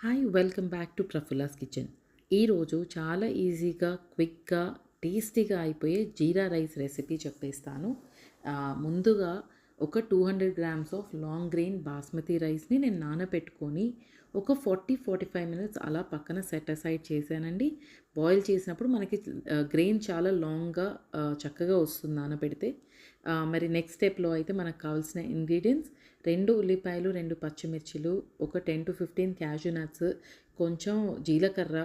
Hi welcome back to Prafulla's kitchen. ఈరోజు చాలా ఈజీగా క్విక్గా టేస్టీగా అయిపోయే జీరా రైస్ రెసిపీ చెప్పేస్తాను. ముందుగా ఒక 200 grams of long grain basmati రైస్ని నేను నానబెట్టుకొని ఒక 40-45 మినిట్స్ అలా పక్కన సెట్ అసైడ్ చేశానండి. బాయిల్ చేసినప్పుడు మనకి గ్రెయిన్ చాలా లాంగ్గా చక్కగా వస్తుంది నానబెడితే. మరి నెక్స్ట్ స్టెప్లో అయితే మనకు కావాల్సిన ఇంగ్రీడియంట్స్ 2 ఉల్లిపాయలు, 2 పచ్చిమిర్చిలు, ఒక 10-15 క్యాష్యూ నట్స్, కొంచెం జీలకర్ర,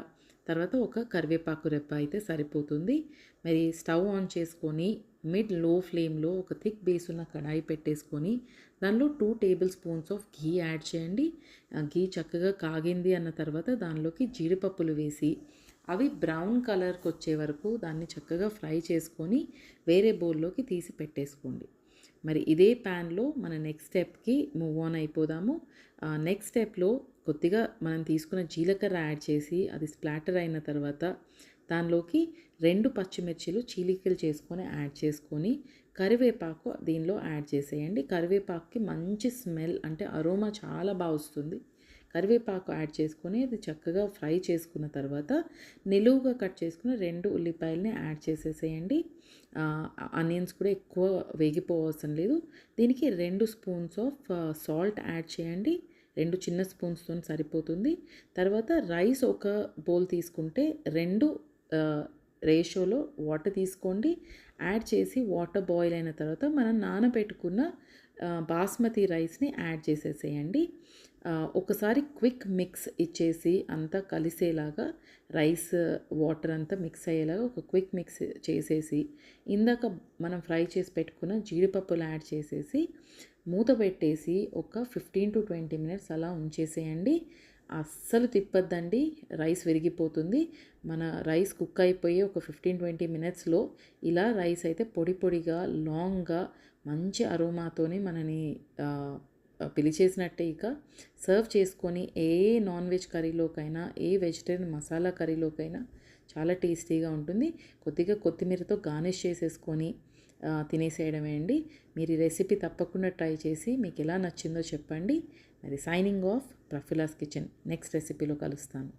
తర్వాత ఒక కరివేపాకు రెప్ప అయితే సరిపోతుంది. మరి స్టవ్ ఆన్ చేసుకొని మిడ్ లో ఫ్లేమ్లో ఒక థిక్ బేస్ ఉన్న కడాయి పెట్టేసుకొని దానిలో 2 table spoons of ghee add చేయండి. ఘీ చక్కగా కాగింది అన్న తర్వాత దానిలోకి జీడిపప్పులు వేసి అవి బ్రౌన్ కలర్కి వచ్చే వరకు దాన్ని చక్కగా ఫ్రై చేసుకొని వేరే బౌల్లోకి తీసి పెట్టేసుకోండి. మరి ఇదే ప్యాన్లో మన నెక్స్ట్ స్టెప్కి మూవ్ ఆన్ అయిపోదాము. నెక్స్ట్ స్టెప్లో కొద్దిగా మనం తీసుకున్న జీలకర్ర యాడ్ చేసి అది స్ప్లాటర్ అయిన తర్వాత దానిలోకి 2 పచ్చిమిర్చిలు చీలికలు చేసుకొని యాడ్ చేసుకొని కరివేపాకు దీనిలో యాడ్ చేసేయండి. కరివేపాకుకి మంచి స్మెల్ అంటే అరోమా చాలా బాగా వస్తుంది. కరివేపాకు యాడ్ చేసుకొని అది చక్కగా ఫ్రై చేసుకున్న తర్వాత నిలువుగా కట్ చేసుకుని 2 ఉల్లిపాయలని యాడ్ చేసేసేయండి. ఆనియన్స్ కూడా ఎక్కువ వేగిపోవసరం లేదు. దీనికి 2 స్పూన్స్ ఆఫ్ సాల్ట్ యాడ్ చేయండి. 2 చిన్న స్పూన్స్తో సరిపోతుంది. తర్వాత రైస్ ఒక బౌల్ తీసుకుంటే 2 రేషియోలో వాటర్ తీసుకోండి. యాడ్ చేసి వాటర్ బాయిల్ అయిన తర్వాత మనం నానబెట్టుకున్న బాస్మతి రైస్ని యాడ్ చేసేసేయండి. ఒకసారి క్విక్ మిక్స్ ఇచ్చేసి అంతా కలిసేలాగా రైస్ వాటర్ అంతా మిక్స్ అయ్యేలాగా ఒక క్విక్ మిక్స్ చేసేసి ఇందాక మనం ఫ్రై చేసి పెట్టుకున్న జీడిపప్పులు యాడ్ చేసేసి మూత పెట్టేసి ఒక 15-20 మినిట్స్ అలా ఉంచేసేయండి. అస్సలు తిప్పొద్దండి, రైస్ విరిగిపోతుంది. మన రైస్ కుక్ అయిపోయి ఒక 15-20 మినిట్స్లో ఇలా రైస్ అయితే పొడి పొడిగా లాంగ్గా మంచి అరోమాతోని మనని పిలిచేసినట్టే. ఇక సర్వ్ చేసుకొని ఏ నాన్ వెజ్ కర్రీలోకైనా ఏ వెజిటేరియన్ మసాలా కర్రీలోకైనా చాలా టేస్టీగా ఉంటుంది. కొద్దిగా కొత్తిమీరతో గార్నిష్ చేసేసుకొని తినేసేయడమే అండి. మీరు ఈ రెసిపీ తప్పకుండా ట్రై చేసి మీకు ఎలా నచ్చిందో చెప్పండి. మరి సైనింగ్ ఆఫ్ ప్రఫుల్లాస్ కిచెన్. నెక్స్ట్ రెసిపీలో కలుస్తాను.